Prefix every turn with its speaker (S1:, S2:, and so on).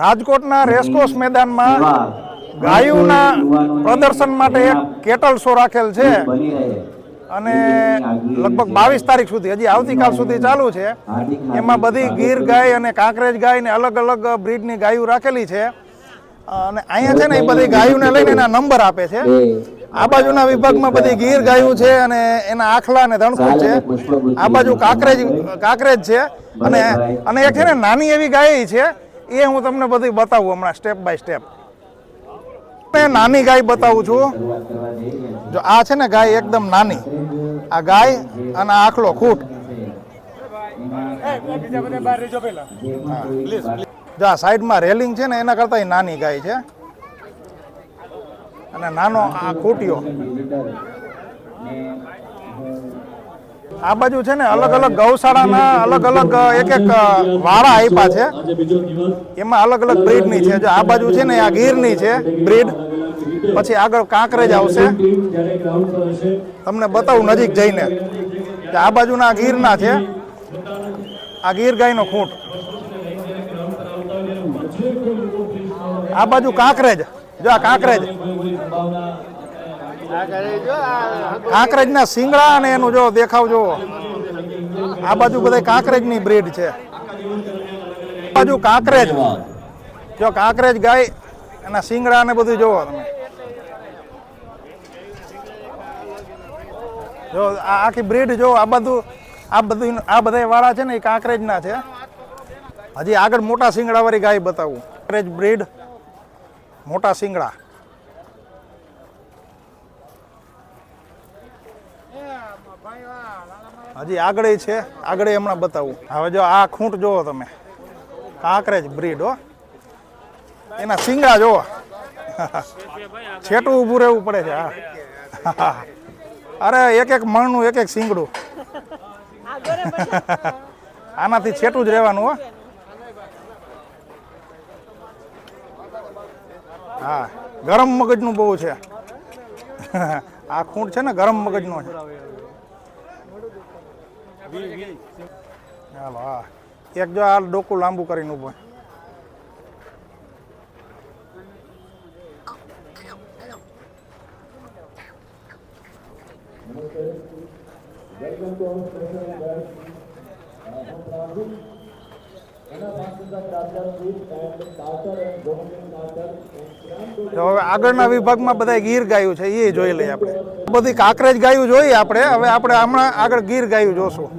S1: રાજકોટના રેસકોર્સ મેદાનમાં ગાયોના પ્રદર્શન માટે એક કેટલ શો રાખેલ છે અને લગભગ 22 તારીખ સુધી, હજી આવતીકાલ સુધી ચાલુ છે. એમાં બધી ગીર ગાય અને કાંકરેજ ગાય ને અલગ અલગ બ્રીડની ગાયો રાખેલી છે. અને અહીંયા છે ને એ બધી ગાયોને લઈને એના નંબર આપે છે. આ બાજુના વિભાગમાં બધી ગીર ગાયો છે અને એના આખલા અને ધણકૂટ છે. આ બાજુ કાંકરેજ છે અને એક છે ને નાની એવી ગાય છે, એ હું તમને બધી બતાવું હમણાં સ્ટેપ બાય સ્ટેપ. નાની ગાય બતાવું છું. જો આ છે ને ગાય એકદમ નાની, આ ગાય અને આખલો ખૂટ. જો આ સાઈડમાં રેલિંગ છે ને એના કરતા નાની ગાય છે અને નાનો આ ખૂટ્યો. આ બાજુ છે ને અલગ અલગ ગૌશાળાના અલગ અલગ એક વાળા આપ્યા છે, એમાં અલગ અલગ બ્રીડની છે. જો આ બાજુ છે ને આ ગીરની છે બ્રીડ, પછી આગળ કાંકરેજ આવશે. તમને બતાવું નજીક જઈને. આ બાજુના ગીરના છે, આ ગીર ગાયનો ખૂંટ. આ બાજુ કાંકરેજ, જો આ કાંકરેજના શિંગડા અને એનું જો દેખાવ જોવો. આ બાજુ બધા કાંકરેજની બ્રીડ છે. આ બાજુ કાંકરેજ, જો કાંકરેજ ગાય એના શિંગડા ને બધું જોવો તમે. જો આ આખી બ્રીડ જો. આ બધા વાળા છે ને એ કાંકરેજના છે. હજી આગળ મોટા શિંગડા વાળી ગાય બતાવું. કાંકરેજ બ્રીડ, મોટા શિંગડા. હજી આગળ છે, આગળ હમણાં બતાવું. હવે જો આ ખૂંટ જોવો તમે, કાંકરેજ બ્રીડ હો. એના શિંગડા જોવો. છેટું ઊભું રહેવું પડે છે. હા, અરે એક મણનું એક શિંગડું. આનાથી છેટું જ રહેવાનું હો. હા, ગરમ મગજનું બહુ છે. આ ખૂંટ છે ને ગરમ મગજનો છે. ચાલો, હા, એક જો આ ડોકું લાંબુ કરીને ઉભો. હવે આગળના વિભાગમાં બધા ગીર ગાયું છે, એ જોઈ લઈએ આપણે. બધી કાંકરેજ ગાયું જોઈએ આપણે. હવે આપણે હમણાં આગળ ગીર ગાયું જોશું.